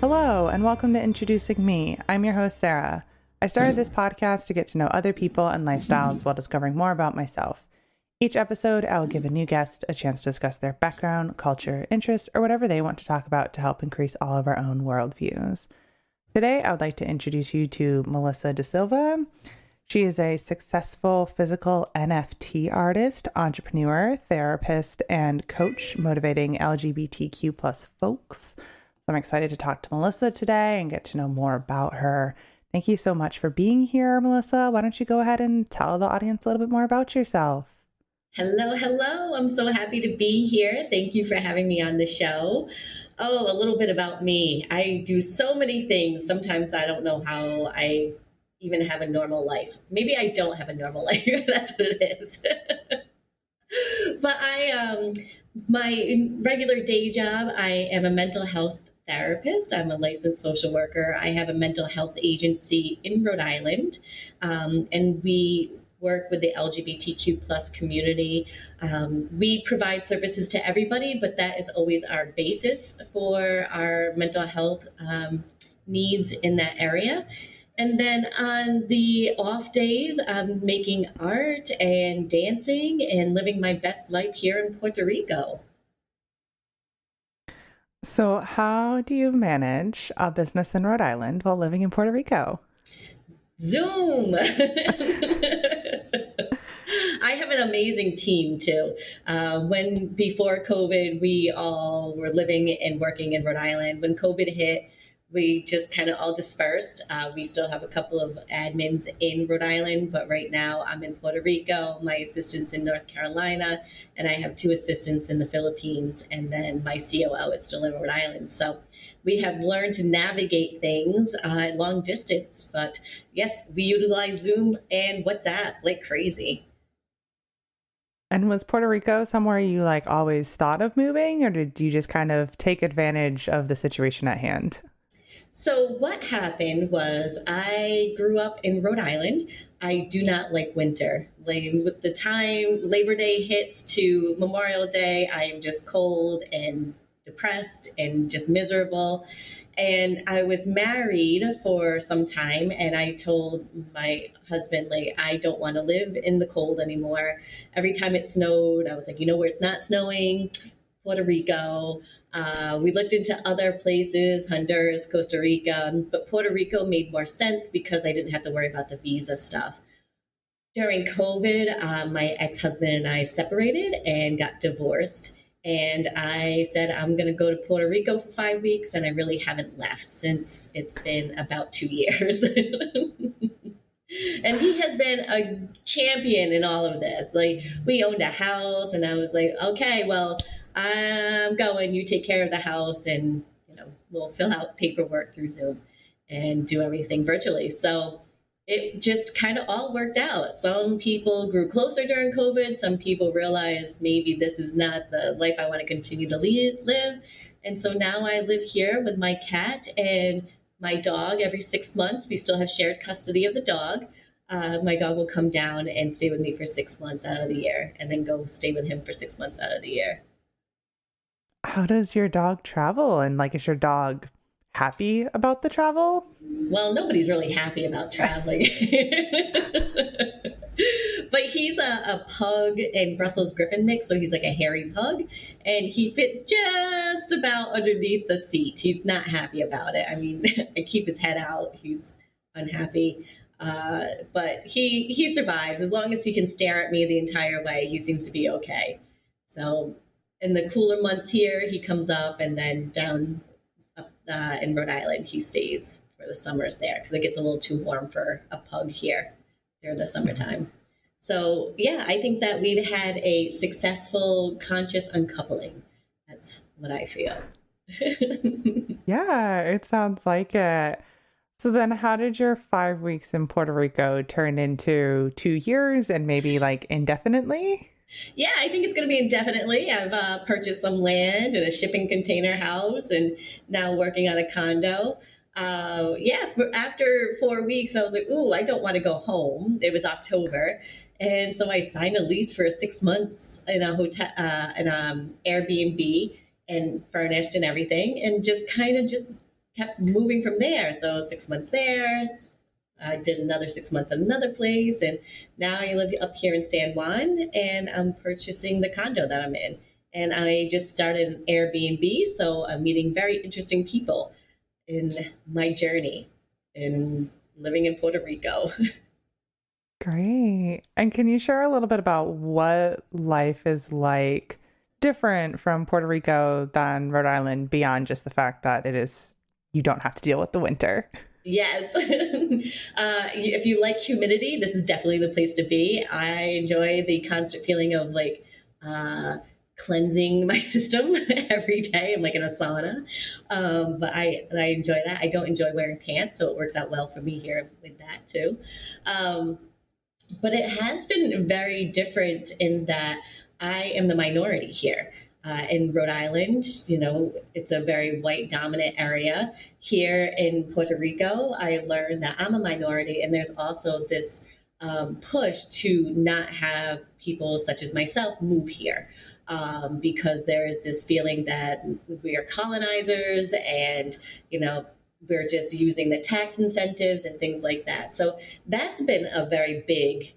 Hello, and welcome to Introducing Me. I'm your host, Sarah. I started this podcast to get to know other people and lifestyles while discovering more about myself. Each episode, I will give a new guest a chance to discuss their background, culture, interests, or whatever they want to talk about to help increase all of our own worldviews. Today, I would like to introduce you to Melissa DaSilva. She is a successful physical NFT artist, entrepreneur, therapist, and coach motivating LGBTQ plus folks. So I'm excited to talk to Melissa today and get to know more about her. Thank you so much for being here, Melissa. Why don't you go ahead and tell the audience a little bit more about yourself? Hello. I'm so happy to be here. Thank you for having me on the show. Oh, a little bit about me. I do so many things. Sometimes I don't know how I even have a normal life. Maybe I don't have a normal life. That's what it is. But my regular day job, I am a mental health therapist. I'm a licensed social worker. I have a mental health agency in Rhode Island, and we work with the LGBTQ plus community. We provide services to everybody, but that is always our basis for our mental health needs in that area. And then on the off days, I'm making art and dancing and living my best life here in Puerto Rico. So how do you manage a business in Rhode Island while living in Puerto Rico? Zoom. I have an amazing team too. Before COVID, we all were living and working in Rhode Island. When COVID hit, we just kind of all dispersed. We still have a couple of admins in Rhode Island, but right now I'm in Puerto Rico, my assistant's in North Carolina, and I have 2 assistants in the Philippines, and then my COO is still in Rhode Island. So we have learned to navigate things long distance, but yes, we utilize Zoom and WhatsApp like crazy. And was Puerto Rico somewhere you always thought of moving, or did you just kind of take advantage of the situation at hand? So what happened was I grew up in Rhode Island. I do not like winter. With the time Labor Day hits to Memorial Day, I am just cold and depressed and just miserable. And I was married for some time, and I told my husband, I don't want to live in the cold anymore. Every time it snowed, I was like, where it's not snowing? Puerto Rico. We looked into other places, Honduras, Costa Rica, but Puerto Rico made more sense because I didn't have to worry about the visa stuff. During COVID, my ex-husband and I separated and got divorced. And I said, I'm going to go to Puerto Rico for 5 weeks. And I really haven't left since it's been about 2 years. And he has been a champion in all of this. We owned a house, and I was like, okay, well, I'm going, you take care of the house, and, we'll fill out paperwork through Zoom and do everything virtually. So it just kind of all worked out. Some people grew closer during COVID. Some people realized maybe this is not the life I want to continue to live. And so now I live here with my cat and my dog. Every 6 months, we still have shared custody of the dog. My dog will come down and stay with me for 6 months out of the year, and then go stay with him for 6 months out of the year. How does your dog travel? And is your dog happy about the travel? Well, nobody's really happy about traveling. But he's a pug and Brussels Griffin mix, so he's like a hairy pug, and he fits just about underneath the seat. He's not happy about it. I mean, I keep his head out. He's unhappy. But he survives. As long as he can stare at me the entire way, he seems to be okay. So in the cooler months here, he comes up, and then down up in Rhode Island, he stays for the summers there because it gets a little too warm for a pug here during the summertime. So yeah, I think that we've had a successful conscious uncoupling. That's what I feel. Yeah, it sounds like it. So then how did your 5 weeks in Puerto Rico turn into 2 years and maybe indefinitely? Yeah, I think it's going to be indefinitely. I've purchased some land and a shipping container house, and now working on a condo. After 4 weeks, I was like, ooh, I don't want to go home. It was October. And so I signed a lease for 6 months in a hotel, Airbnb, and furnished and everything, and just kept moving from there. So 6 months there, I did another 6 months at another place, and now I live up here in San Juan, and I'm purchasing the condo that I'm in. And I just started an Airbnb, so I'm meeting very interesting people in my journey in living in Puerto Rico. Great. And can you share a little bit about what life is like different from Puerto Rico than Rhode Island beyond just the fact that you don't have to deal with the winter? Yes. If you like humidity, this is definitely the place to be. I enjoy the constant feeling of like cleansing my system every day. I'm like in a sauna. But I enjoy that. I don't enjoy wearing pants, so it works out well for me here with that too. But it has been very different in that I am the minority here. In Rhode Island, it's a very white dominant area. Here in Puerto Rico, I learned that I'm a minority, and there's also this push to not have people such as myself move here because there is this feeling that we are colonizers and, we're just using the tax incentives and things like that. So that's been a very big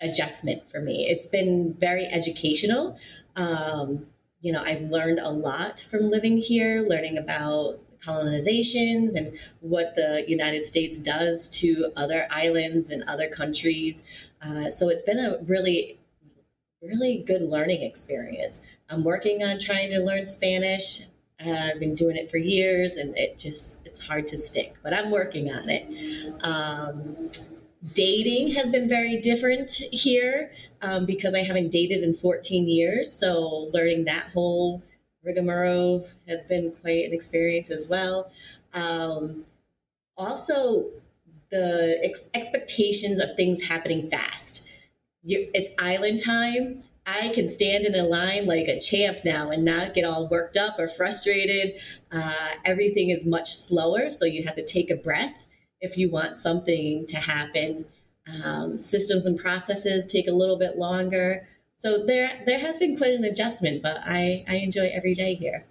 adjustment for me. It's been very educational. I've learned a lot from living here, learning about colonizations and what the United States does to other islands and other countries. So it's been a really, really good learning experience. I'm working on trying to learn Spanish. I've been doing it for years, and it's hard to stick, but I'm working on it. Dating has been very different here because I haven't dated in 14 years. So learning that whole rigmarole has been quite an experience as well. Also, the expectations of things happening fast. It's island time. I can stand in a line like a champ now and not get all worked up or frustrated. Everything is much slower, so you have to take a breath if you want something to happen. Systems and processes take a little bit longer. So there has been quite an adjustment, but I enjoy every day here.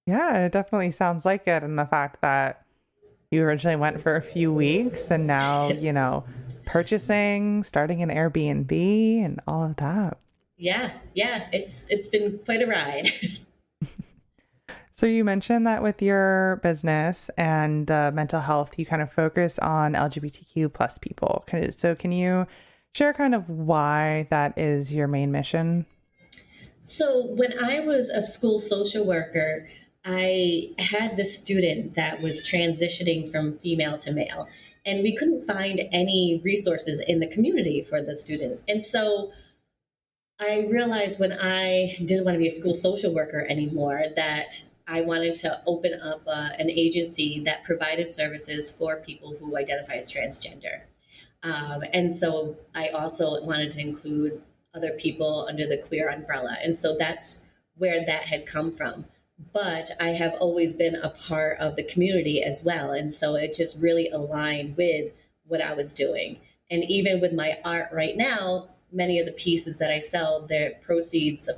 Yeah, it definitely sounds like it. And the fact that you originally went for a few weeks and now, purchasing, starting an Airbnb and all of that. Yeah, it's been quite a ride. So you mentioned that with your business and the mental health, you kind of focus on LGBTQ plus people. So can you share kind of why that is your main mission? So when I was a school social worker, I had this student that was transitioning from female to male, and we couldn't find any resources in the community for the student. And so I realized when I didn't want to be a school social worker anymore that I wanted to open up an agency that provided services for people who identify as transgender. And so I also wanted to include other people under the queer umbrella. And so that's where that had come from. But I have always been a part of the community as well. And so it just really aligned with what I was doing. And even with my art right now, many of the pieces that I sell, a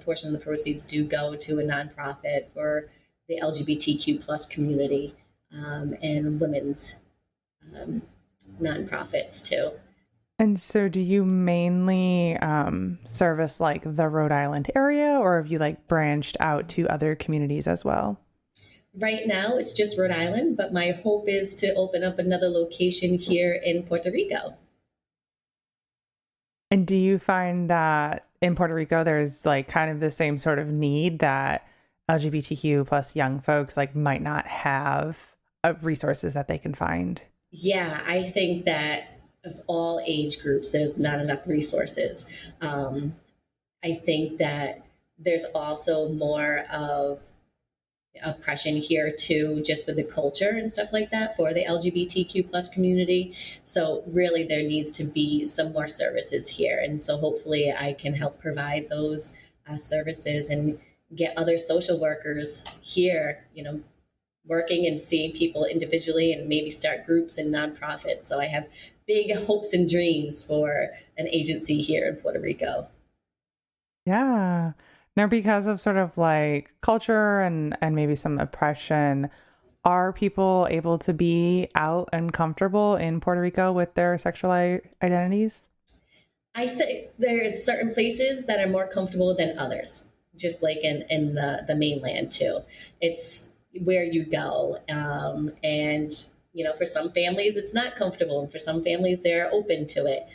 portion of the proceeds do go to a nonprofit for the LGBTQ plus community and women's nonprofits too. And so do you mainly service like the Rhode Island area, or have you like branched out to other communities as well? Right now it's just Rhode Island, but my hope is to open up another location here in Puerto Rico. And do you find that in Puerto Rico, there's like kind of the same sort of need that LGBTQ plus young folks like might not have resources that they can find? Yeah, I think that of all age groups, there's not enough resources. I think that there's also more of oppression here too, just with the culture and stuff like that for the LGBTQ plus community. So really there needs to be some more services here. And so hopefully I can help provide those services and get other social workers here, working and seeing people individually and maybe start groups and nonprofits. So I have big hopes and dreams for an agency here in Puerto Rico. Yeah. Now, because of sort of like culture and maybe some oppression, are people able to be out and comfortable in Puerto Rico with their sexual identities? I say there's certain places that are more comfortable than others, just like in the mainland too. It's where you go. And, for some families, it's not comfortable. And for some families, they're open to it.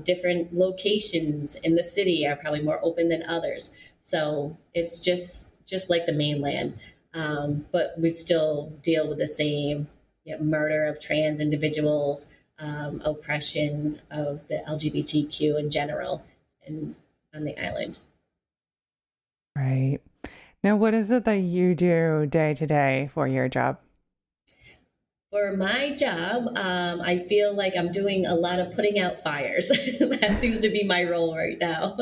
Different locations in the city are probably more open than others. So it's just like the mainland. But we still deal with the same murder of trans individuals, oppression of the LGBTQ in general on the island. Right. Now, what is it that you do day to day for your job? For my job, I feel like I'm doing a lot of putting out fires. That seems to be my role right now.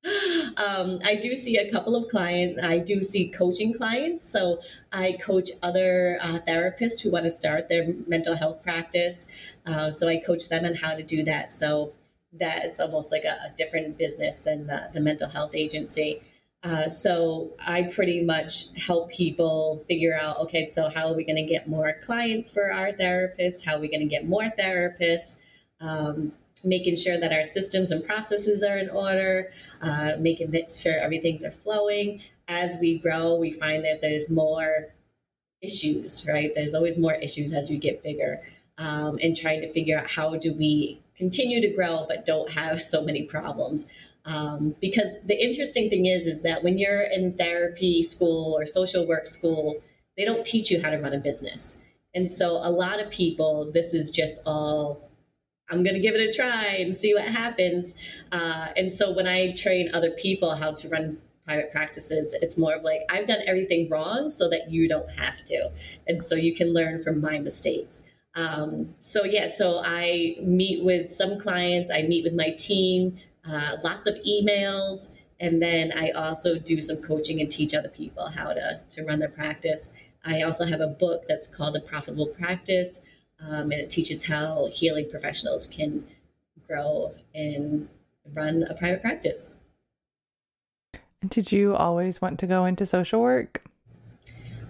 I do see a couple of clients. I do see coaching clients. So I coach other therapists who want to start their mental health practice. So I coach them on how to do that. So that it's almost like a different business than the mental health agency. So I pretty much help people figure out, okay, so how are we going to get more clients for our therapist? How are we going to get more therapists? Making sure that our systems and processes are in order, making sure everything's are flowing. As we grow, we find that there's more issues, right? There's always more issues as we get bigger, and trying to figure out how do we continue to grow but don't have so many problems. Because the interesting thing is that when you're in therapy school or social work school, they don't teach you how to run a business. And so a lot of people, this is just all, I'm going to give it a try and see what happens. And so when I train other people how to run private practices, it's more of like, I've done everything wrong so that you don't have to. And so you can learn from my mistakes. So I meet with some clients, I meet with my team, lots of emails. And then I also do some coaching and teach other people how to run their practice. I also have a book that's called The Profitable Practice. And it teaches how healing professionals can grow and run a private practice. Did you always want to go into social work?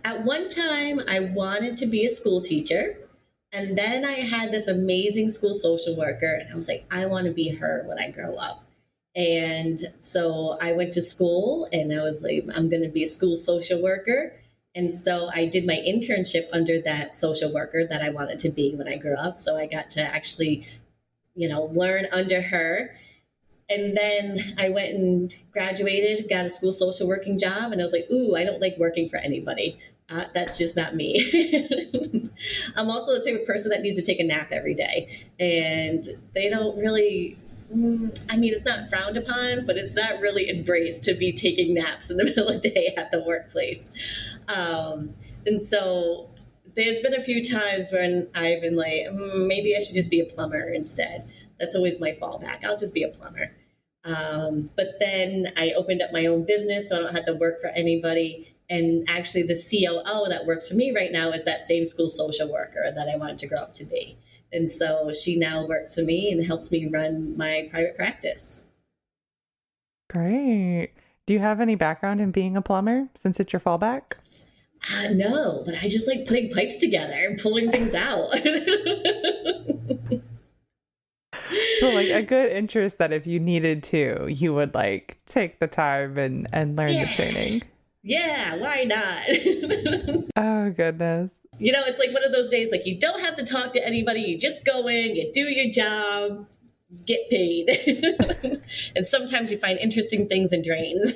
At one time, I wanted to be a school teacher. And then I had this amazing school social worker. And I was like, I want to be her when I grow up. And so I went to school and I was like, I'm going to be a school social worker. And so I did my internship under that social worker that I wanted to be when I grew up. So I got to actually, learn under her. And then I went and graduated, got a school social working job. And I was like, ooh, I don't like working for anybody. That's just not me. I'm also the type of person that needs to take a nap every day. And they don't really, it's not frowned upon, but it's not really embraced to be taking naps in the middle of the day at the workplace. And so there's been a few times when I've been like, maybe I should just be a plumber instead. That's always my fallback. I'll just be a plumber. But then I opened up my own business, so I don't have to work for anybody. And actually the COO that works for me right now is that same school social worker that I wanted to grow up to be. And so she now works for me and helps me run my private practice. Great. Do you have any background in being a plumber since it's your fallback? No, but I just like putting pipes together and pulling things out. So like a good interest that if you needed to, you would like take the time and learn the training. Yeah, why not? Oh, goodness. It's like one of those days, like you don't have to talk to anybody. You just go in, you do your job, get paid. And sometimes you find interesting things in drains.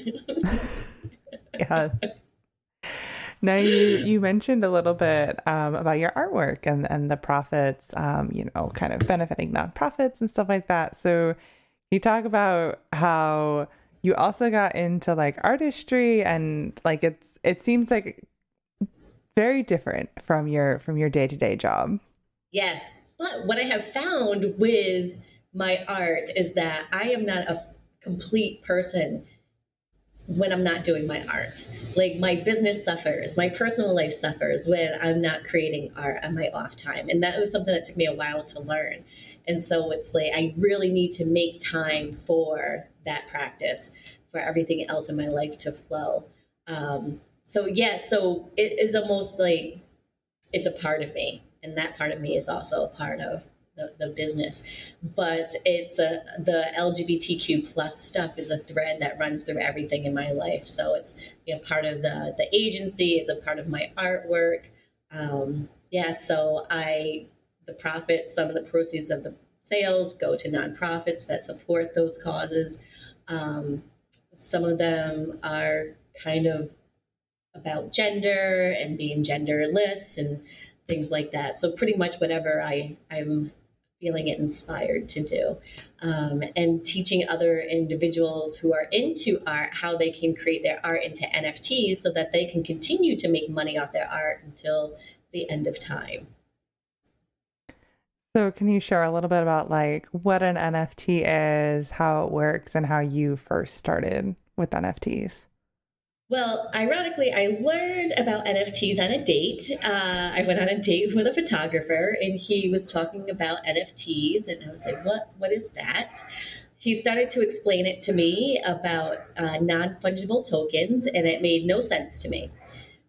Yes. Now you mentioned a little bit about your artwork and the profits, kind of benefiting nonprofits and stuff like that. So you talk about how you also got into like artistry and like it seems like very different from your day-to-day job. Yes. But what I have found with my art is that I am not a complete person when I'm not doing my art. Like my business suffers, my personal life suffers when I'm not creating art on my off time. And that was something that took me a while to learn. And so it's like, I really need to make time for that practice, for everything else in my life to flow. So yeah, so it is almost like it's a part of me, and that part of me is also a part of the business. But the LGBTQ plus stuff is a thread that runs through everything in my life. So it's, you know, part of the agency. It's a part of my artwork. Yeah, so the profits, some of the proceeds of the sales go to nonprofits that support those causes. Some of them are kind of about gender and being genderless and things like that. So pretty much whatever I'm feeling it inspired to do. And teaching other individuals who are into art how they can create their art into NFTs so that they can continue to make money off their art until the end of time. So can you share a little bit about like what an NFT is, how it works, and how you first started with NFTs? Well, ironically, I learned about NFTs on a date. I went on a date with a photographer, and he was talking about NFTs, and I was like, What is that?" He started to explain it to me about non-fungible tokens, and it made no sense to me.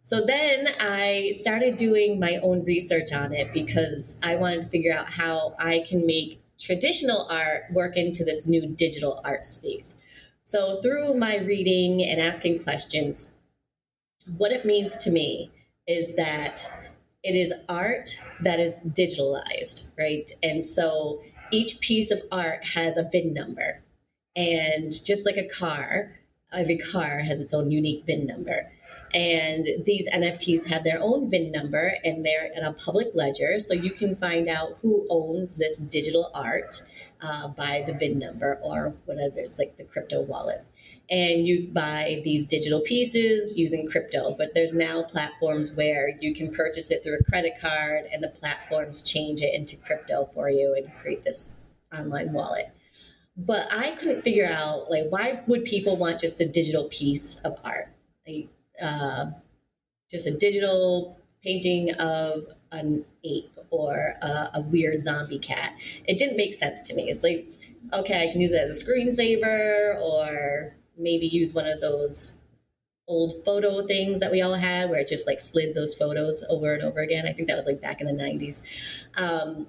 So then I started doing my own research on it because I wanted to figure out how I can make traditional art work into this new digital art space. So through my reading and asking questions, what it means to me is that it is art that is digitalized, right? And so each piece of art has a VIN number. And just like a car, every car has its own unique VIN number. And these NFTs have their own VIN number, and they're in a public ledger. So you can find out who owns this digital art by the VIN number or whatever. It's like the crypto wallet. And you buy these digital pieces using crypto. But there's now platforms where you can purchase it through a credit card, and the platforms change it into crypto for you and create this online wallet. But I couldn't figure out, like, why would people want just a digital piece of art? Like, just a digital painting of an ape or a weird zombie cat. It didn't make sense to me. It's like, okay, I can use it as a screensaver, or maybe use one of those old photo things that we all had where it just like slid those photos over and over again. I think that was like back in the 90s.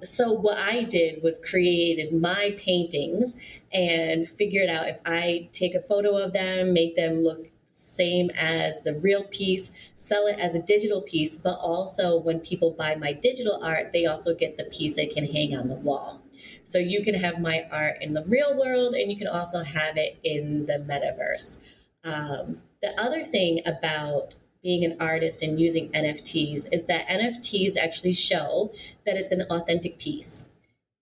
So what I did was created my paintings and figured out if I take a photo of them, make them look same as the real piece, sell it as a digital piece, but also when people buy my digital art, they also get the piece they can hang on the wall. So you can have my art in the real world, and you can also have it in the metaverse. The other thing about being an artist and using NFTs is that NFTs actually show that it's an authentic piece.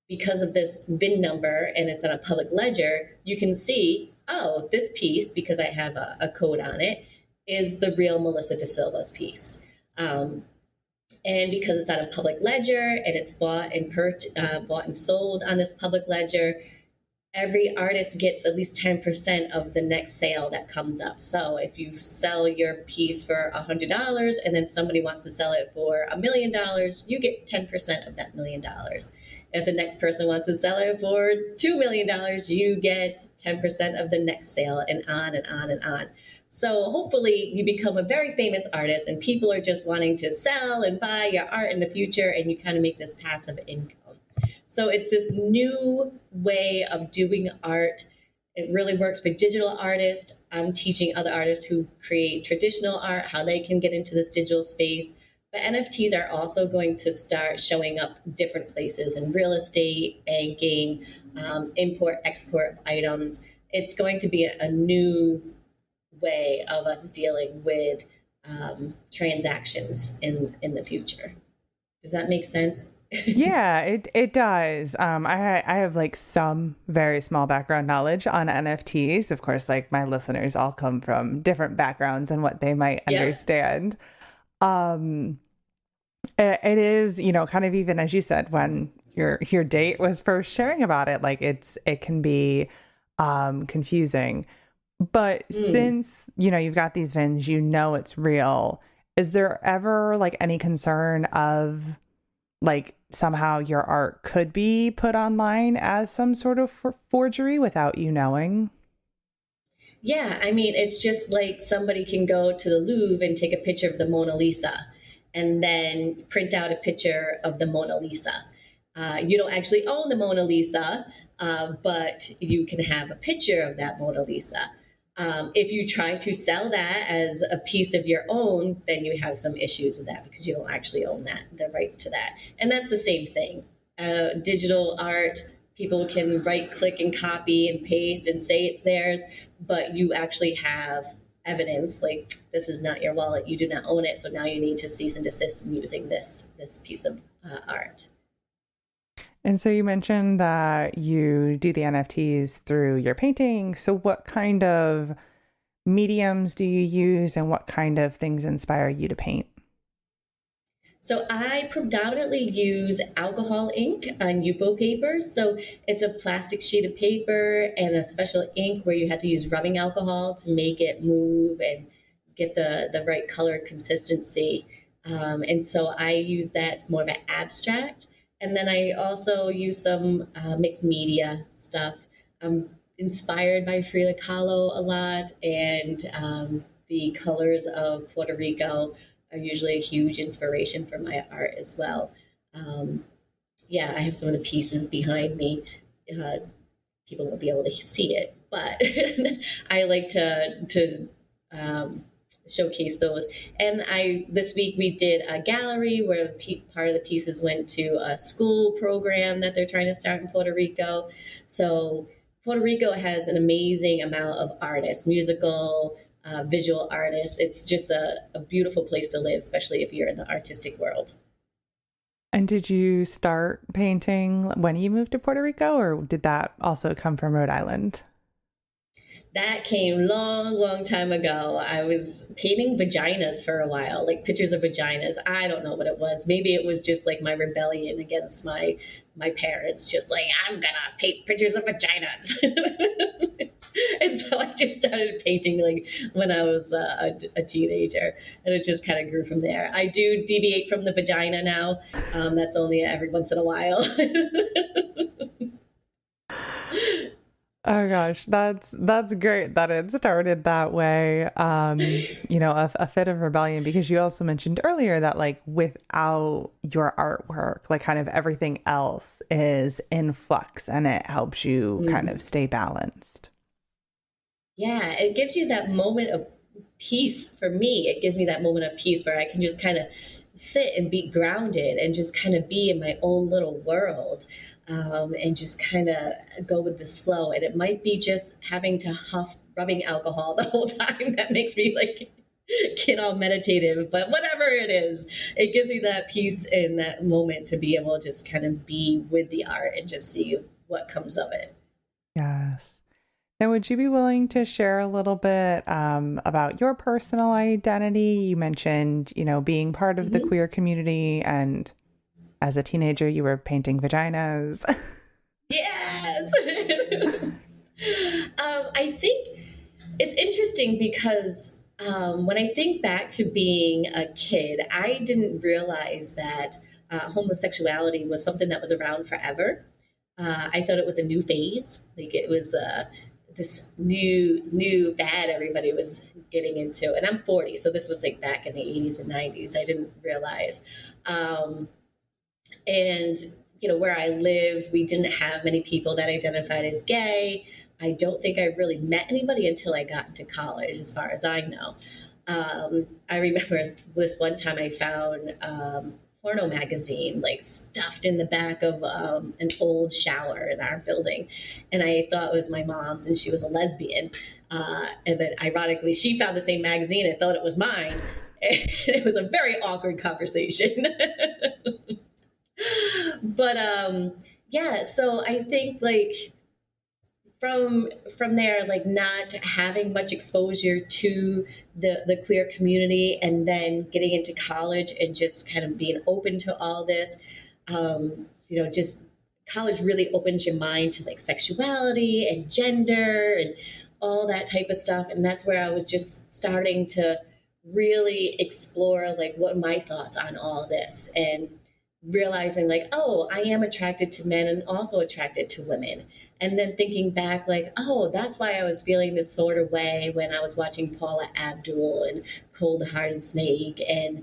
Because of this VIN number and it's on a public ledger, you can see, oh, this piece, because I have a code on it, is the real Melissa DaSilva's piece. And because it's on a public ledger and it's bought and sold on this public ledger, every artist gets at least 10% of the next sale that comes up. So if you sell your piece for $100 and then somebody wants to sell it for $1 million, you get 10% of that $1 million. If the next person wants to sell it for $2 million, you get 10% of the next sale, and on and on and on. So hopefully you become a very famous artist and people are just wanting to sell and buy your art in the future, and you kind of make this passive income. So it's this new way of doing art. It really works for digital artists. I'm teaching other artists who create traditional art how they can get into this digital space. But NFTs are also going to start showing up different places in real estate, banking, import, export items. It's going to be a new way of us dealing with transactions in the future. Does that make sense? Yeah, it does. I have like some very small background knowledge on NFTs. Of course, like my listeners all come from different backgrounds and what they might understand. It is, you know, kind of, even as you said, when your date was first sharing about it, like it can be confusing. But since, you know, you've got these VINs, you know it's real. Is there ever like any concern of like somehow your art could be put online as some sort of forgery without you knowing? Yeah, I mean, it's just like somebody can go to the Louvre and take a picture of the Mona Lisa and then print out a picture of the Mona Lisa. You don't actually own the Mona Lisa, but you can have a picture of that Mona Lisa. If you try to sell that as a piece of your own, then you have some issues with that because you don't actually own the rights to that. And that's the same thing. Digital art, people can right click and copy and paste and say it's theirs, but you actually have evidence like this is not your wallet, you do not own it, so now you need to cease and desist in using this piece of art. And so you mentioned that you do the NFTs through your painting. So what kind of mediums do you use and what kind of things inspire you to paint? So I predominantly use alcohol ink on Yupo paper. So it's a plastic sheet of paper and a special ink where you have to use rubbing alcohol to make it move and get the right color consistency. And so I use that. It's more of an abstract. And then I also use some mixed media stuff. I'm inspired by Frida Kahlo a lot, and the colors of Puerto Rico are usually a huge inspiration for my art as well. Um, yeah, I have some of the pieces behind me. People won't be able to see it, but I like to showcase those. And this week we did a gallery where part of the pieces went to a school program that they're trying to start in Puerto Rico. So Puerto Rico has an amazing amount of artists, musical, visual artists. It's just a beautiful place to live, especially if you're in the artistic world. And did you start painting when you moved to Puerto Rico, or did that also come from Rhode Island? That came long time ago. I was painting vaginas for a while, like pictures of vaginas. I don't know what it was. Maybe it was just like my rebellion against my parents, just like, I'm gonna paint pictures of vaginas. And so I just started painting like when I was a teenager, and it just kind of grew from there. I do deviate from the vagina now. That's only every once in a while. Oh gosh, that's great that it started that way. A fit of rebellion, because you also mentioned earlier that like without your artwork, like kind of everything else is in flux and it helps you kind of stay balanced. Yeah, it gives you that moment of peace. For me, it gives me that moment of peace where I can just kind of sit and be grounded and just kind of be in my own little world, and just kind of go with this flow. And it might be just having to huff rubbing alcohol the whole time that makes me like get all meditative, but whatever it is, it gives me that peace in that moment to be able to just kind of be with the art and just see what comes of it. Yes. Now, would you be willing to share a little bit about your personal identity? You mentioned, being part of the queer community, and as a teenager, you were painting vaginas. Yes. I think it's interesting because when I think back to being a kid, I didn't realize that homosexuality was something that was around forever. I thought it was a new phase, like it was this new fad everybody was getting into. And I'm 40, so this was like back in the 80s and 90s. I didn't realize. And where I lived, we didn't have many people that identified as gay. I don't think I really met anybody until I got into college, as far as I know. I remember this one time I found porno magazine like stuffed in the back of an old shower in our building, and I thought it was my mom's, and she was a lesbian. And then ironically, she found the same magazine and thought it was mine. And it was a very awkward conversation. But yeah, so I think like from there, like not having much exposure to the queer community, and then getting into college and just kind of being open to all this, just college really opens your mind to like sexuality and gender and all that type of stuff. And that's where I was just starting to really explore like what are my thoughts on all this. And realizing like, oh, I am attracted to men and also attracted to women. And then thinking back like, oh, that's why I was feeling this sort of way when I was watching Paula Abdul and Cold Hearted Snake and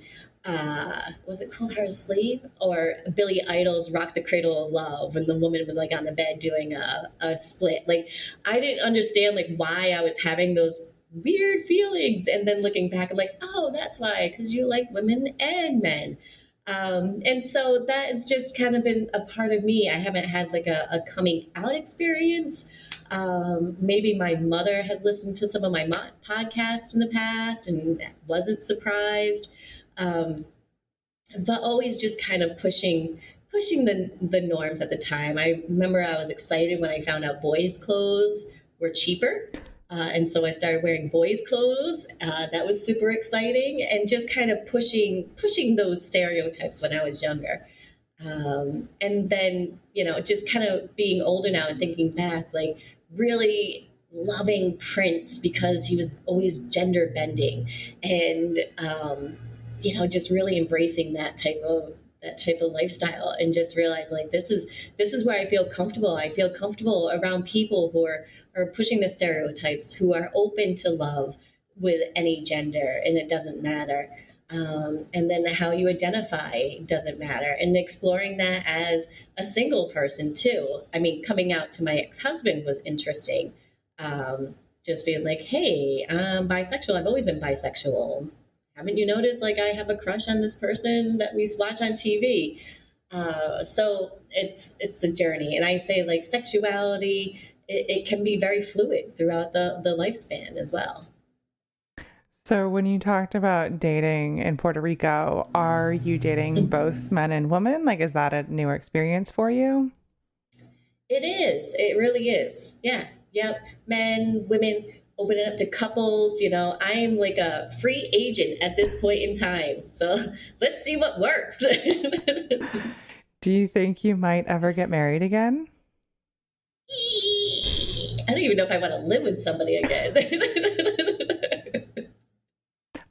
was it Cold Hearted Sleep or Billy Idol's Rock the Cradle of Love when the woman was like on the bed doing a split. Like I didn't understand like why I was having those weird feelings. And then looking back, I'm like, oh, that's why, because you like women and men. And so that has just kind of been a part of me. I haven't had like a coming out experience. Maybe my mother has listened to some of my podcasts in the past and wasn't surprised. But always just kind of pushing the norms at the time. I remember I was excited when I found out boys' clothes were cheaper. And so I started wearing boys' clothes. That was super exciting, and just kind of pushing those stereotypes when I was younger. And then, just kind of being older now and thinking back, like really loving Prince because he was always gender bending, and just really embracing that type of lifestyle, and just realize like this is where I feel comfortable. I feel comfortable around people who are pushing the stereotypes, who are open to love with any gender, and it doesn't matter. And then how you identify doesn't matter, and exploring that as a single person too. I mean, coming out to my ex-husband was interesting. Just being like, hey, I'm bisexual. I've always been bisexual. Haven't you noticed, like, I have a crush on this person that we watch on TV? So it's a journey. And I say, like, sexuality, it can be very fluid throughout the lifespan as well. So when you talked about dating in Puerto Rico, are you dating both men and women? Like, is that a new experience for you? It is. It really is. Yeah. Yep. Men, women, open it up to couples. I am like a free agent at this point in time. So let's see what works. Do you think you might ever get married again? I don't even know if I want to live with somebody again.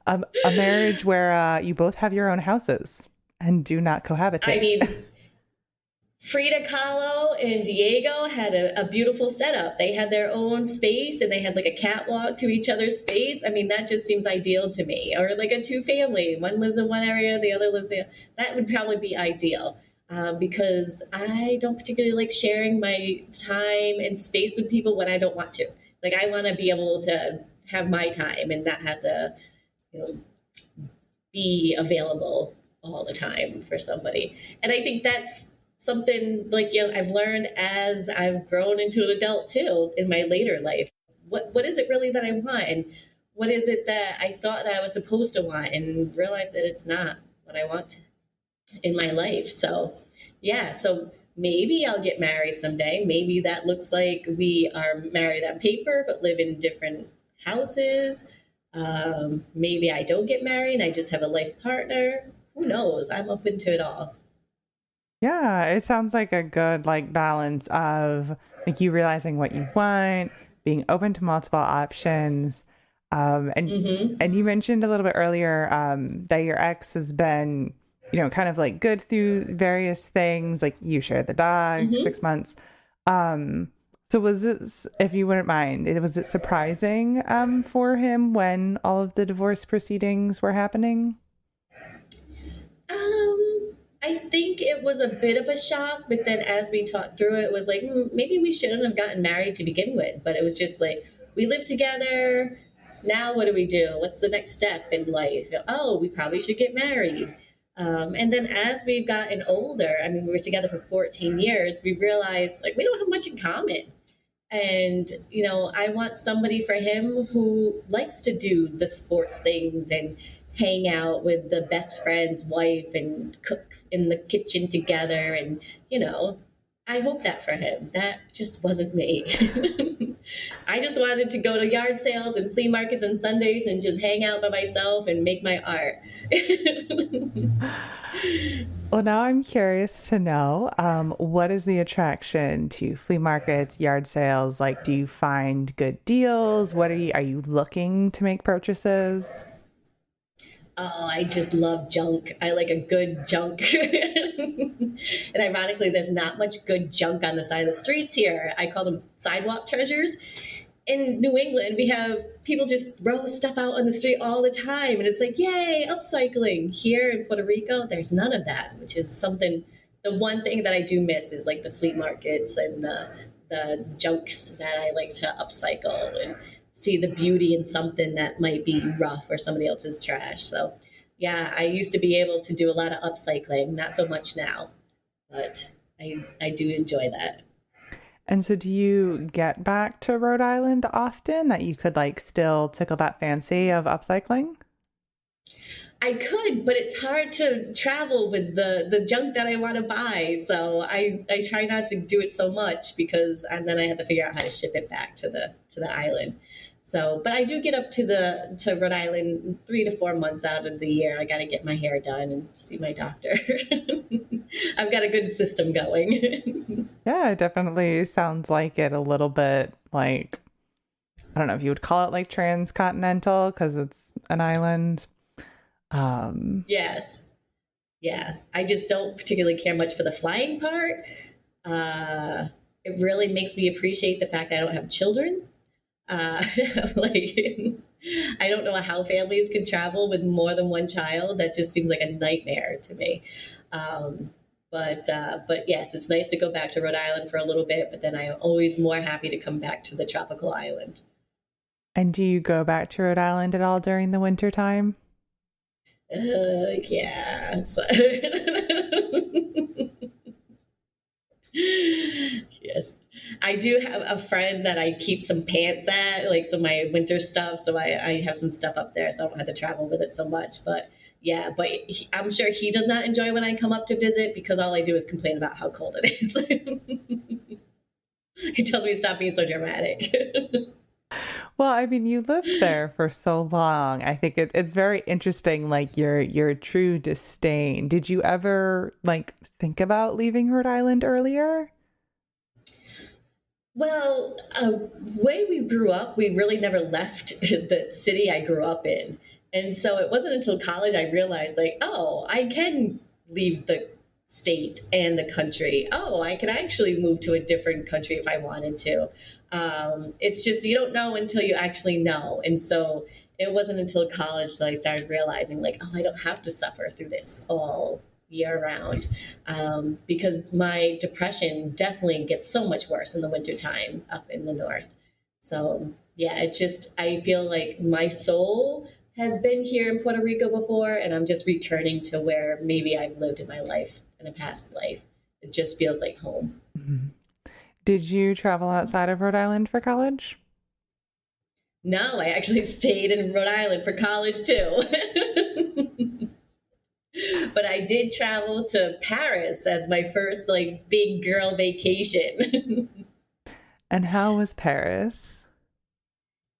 A marriage where you both have your own houses and do not cohabitate. I mean, Frida Kahlo and Diego had a beautiful setup. They had their own space, and they had like a catwalk to each other's space. I mean, that just seems ideal to me. Or like a two-family. One lives in one area, the other lives in. That would probably be ideal, because I don't particularly like sharing my time and space with people when I don't want to. Like, I want to be able to have my time and not have to, be available all the time for somebody. And I think that's something like, I've learned as I've grown into an adult too in my later life. What is it really that I want, and what is it that I thought that I was supposed to want, and realize that it's not what I want in my life. So yeah, so maybe I'll get married someday. Maybe that looks like we are married on paper but live in different houses. Maybe I don't get married, I just have a life partner. Who knows? I'm open to it all. Yeah, it sounds like a good balance of like you realizing what you want, being open to multiple options. And you mentioned a little bit earlier that your ex has been, kind of like good through various things. Like you shared the dog, 6 months. So was it, if you wouldn't mind, was it surprising for him when all of the divorce proceedings were happening? I think it was a bit of a shock, but then as we talked through it, was like, maybe we shouldn't have gotten married to begin with. But it was just like, we live together. Now what do we do? What's the next step in life? Oh, we probably should get married. And then as we've gotten older, I mean, we were together for 14 years, we realized like we don't have much in common. And, I want somebody for him who likes to do the sports things and hang out with the best friend's wife and cook in the kitchen together. And, I hope that for him. That just wasn't me. I just wanted to go to yard sales and flea markets on Sundays and just hang out by myself and make my art. Well, now I'm curious to know, what is the attraction to flea markets, yard sales? Like, do you find good deals? Are you looking to make purchases? Oh, I just love junk. I like a good junk. And ironically, there's not much good junk on the side of the streets here. I call them sidewalk treasures. In New England, we have people just throw stuff out on the street all the time. And it's like, yay, upcycling. Here in Puerto Rico, there's none of that, which is something. The one thing that I do miss is like the flea markets and the junks that I like to upcycle and see the beauty in something that might be rough or somebody else's trash. So, yeah, I used to be able to do a lot of upcycling, not so much now, but I do enjoy that. And so do you get back to Rhode Island often that you could like still tickle that fancy of upcycling? I could, but it's hard to travel with the junk that I want to buy. So I try not to do it so much because and then I have to figure out how to ship it back to the island. So, but I do get up to Rhode Island 3 to 4 months out of the year. I got to get my hair done and see my doctor. I've got a good system going. Yeah, it definitely sounds like it a little bit like, I don't know if you would call it like transcontinental because it's an island. Yes. Yeah. I just don't particularly care much for the flying part. It really makes me appreciate the fact that I don't have children. Like, I don't know how families can travel with more than one child. That just seems like a nightmare to me. But yes, it's nice to go back to Rhode Island for a little bit, but then I'm always more happy to come back to the tropical island. And do you go back to Rhode Island at all during the winter time? Yeah. Yes. I do have a friend that I keep some pants at, like some of my winter stuff. So I have some stuff up there, so I don't have to travel with it so much. But yeah, I'm sure he does not enjoy when I come up to visit because all I do is complain about how cold it is. He tells me to stop being so dramatic. Well, I mean, you lived there for so long. I think it's very interesting, like your true disdain. Did you ever like think about leaving Rhode Island earlier? Well, way we grew up, we really never left the city I grew up in. And so it wasn't until college I realized, like, oh, I can leave the state and the country. Oh, I can actually move to a different country if I wanted to. It's just you don't know until you actually know. And so it wasn't until college that I started realizing, like, oh, I don't have to suffer through this all year round, because my depression definitely gets so much worse in the wintertime up in the north. So yeah, it just I feel like my soul has been here in Puerto Rico before, and I'm just returning to where maybe I've lived in my life in a past life. It just feels like home. Mm-hmm. Did you travel outside of Rhode Island for college? No, I actually stayed in Rhode Island for college too. But I did travel to Paris as my first like big girl vacation. And how was Paris?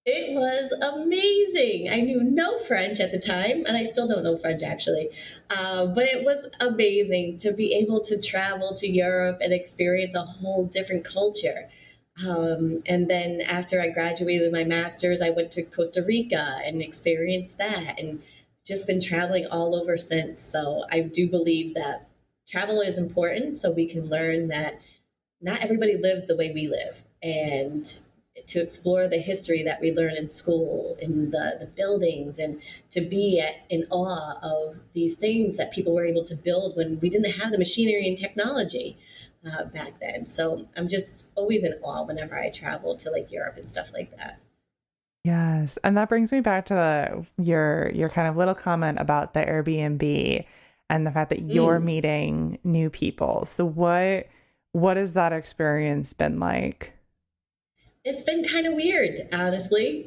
It was amazing. I knew no French at the time, and I still don't know French actually. But it was amazing to be able to travel to Europe and experience a whole different culture. And then after I graduated with my master's, I went to Costa Rica and experienced that and just been traveling all over since. So I do believe that travel is important so we can learn that not everybody lives the way we live. And to explore the history that we learn in school, in the buildings, and to be in awe of these things that people were able to build when we didn't have the machinery and technology back then. So I'm just always in awe whenever I travel to like Europe and stuff like that. Yes. And that brings me back to your kind of little comment about the Airbnb and the fact that you're meeting new people. So what has that experience been like? It's been kind of weird, honestly.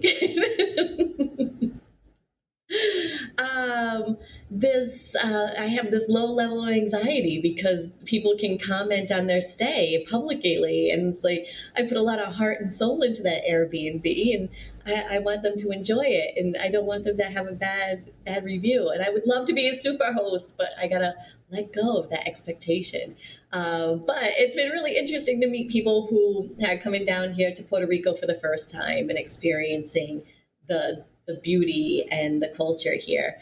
I have this low level of anxiety because people can comment on their stay publicly, and it's like I put a lot of heart and soul into that Airbnb, and I want them to enjoy it, and I don't want them to have a bad review. And I would love to be a super host, but I gotta let go of that expectation. But it's been really interesting to meet people who are coming down here to Puerto Rico for the first time and experiencing the the beauty and the culture here.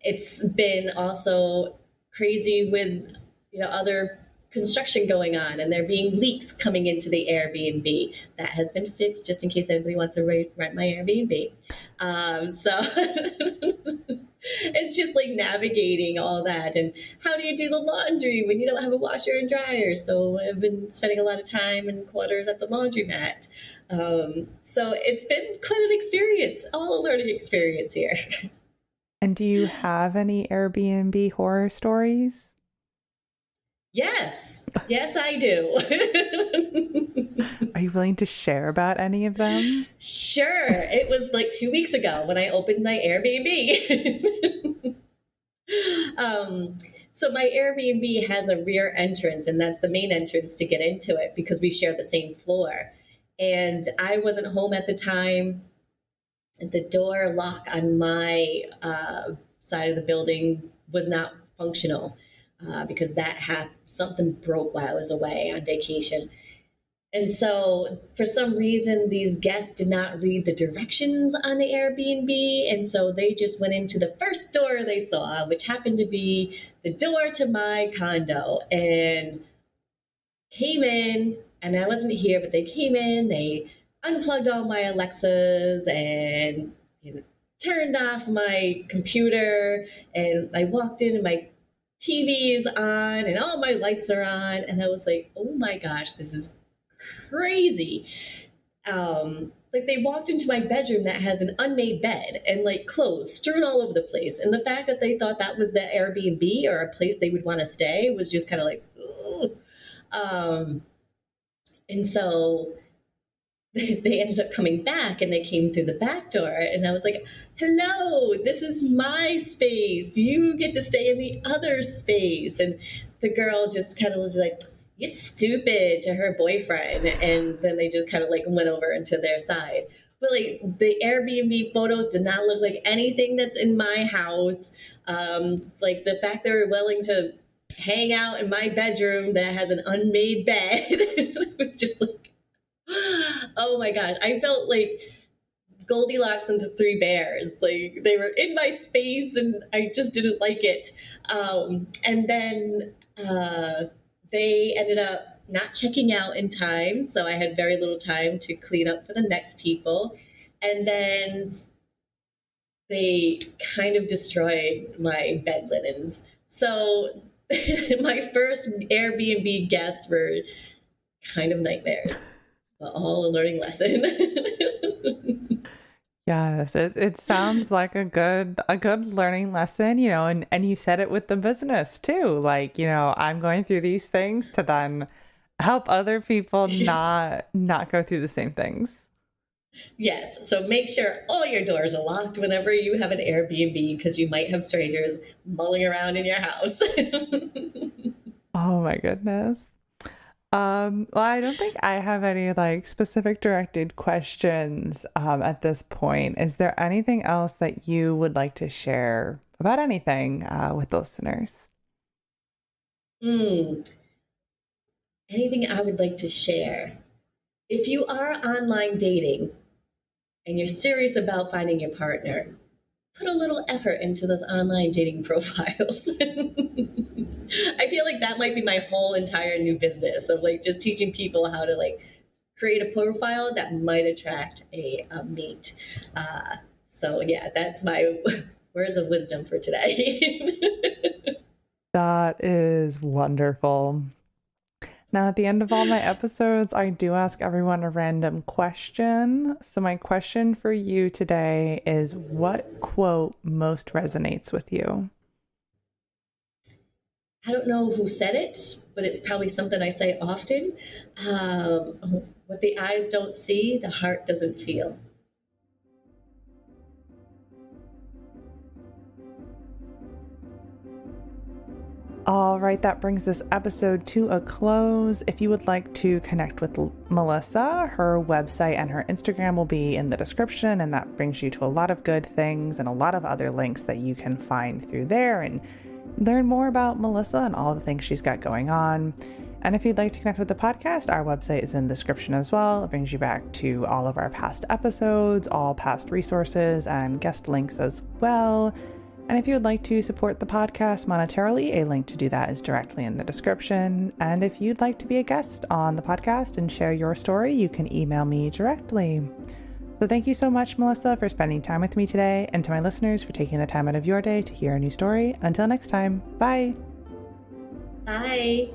It's been also crazy with other construction going on, and there being leaks coming into the Airbnb. That has been fixed, just in case anybody wants to rent my Airbnb. So it's just like navigating all that, and how do you do the laundry when you don't have a washer and dryer? So I've been spending a lot of time in quarters at the laundromat. So it's been quite an experience, all a learning experience here. And do you have any Airbnb horror stories? Yes, I do. Are you willing to share about any of them? Sure. It was like 2 weeks ago when I opened my Airbnb. So my Airbnb has a rear entrance, and that's the main entrance to get into it because we share the same floor. And I wasn't home at the time. The door lock on my side of the building was not functional because something broke while I was away on vacation. And so for some reason, these guests did not read the directions on the Airbnb. And so they just went into the first door they saw, which happened to be the door to my condo, and came in. And I wasn't here, but they came in, they unplugged all my Alexas and turned off my computer. And I walked in and my TV is on and all my lights are on. And I was like, oh my gosh, this is crazy. Like they walked into my bedroom that has an unmade bed and like clothes strewn all over the place. And the fact that they thought that was the Airbnb or a place they would want to stay was just kind of like, ugh. And so they ended up coming back, and they came through the back door, and I was like, hello, this is my space. You get to stay in the other space. And the girl just kind of was like, you're stupid, to her boyfriend. And then they just kind of like went over into their side. But like the Airbnb photos did not look like anything that's in my house. Like the fact they were willing to hang out in my bedroom that has an unmade bed. It was just like, oh my gosh. I felt like Goldilocks and the Three Bears. Like they were in my space and I just didn't like it. And then they ended up not checking out in time. So I had very little time to clean up for the next people. And then they kind of destroyed my bed linens. So my first Airbnb guests were kind of nightmares, but all a learning lesson. Yes, it sounds like a good learning lesson, you know, and you said it with the business too. Like, you know, I'm going through these things to then help other people not go through the same things. Yes. So make sure all your doors are locked whenever you have an Airbnb, because you might have strangers mulling around in your house. Oh my goodness. Well, I don't think I have any like specific directed questions at this point. Is there anything else that you would like to share about anything with the listeners? Anything I would like to share? If you are online dating and you're serious about finding your partner, put a little effort into those online dating profiles. I feel like that might be my whole entire new business of like just teaching people how to like create a profile that might attract a mate. So yeah, that's my words of wisdom for today. That is wonderful. Now, at the end of all my episodes, I do ask everyone a random question. So my question for you today is, what quote most resonates with you? I don't know who said it, but it's probably something I say often. What the eyes don't see, the heart doesn't feel. All right, that brings this episode to a close. If you would like to connect with Melissa, her website and her Instagram will be in the description, and that brings you to a lot of good things and a lot of other links that you can find through there and learn more about Melissa and all the things she's got going on. And if you'd like to connect with the podcast, our website is in the description as well. It brings you back to all of our past episodes, all past resources, and guest links as well. And if you would like to support the podcast monetarily, a link to do that is directly in the description. And if you'd like to be a guest on the podcast and share your story, you can email me directly. So thank you so much, Melissa, for spending time with me today, and to my listeners for taking the time out of your day to hear a new story. Until next time, bye. Bye.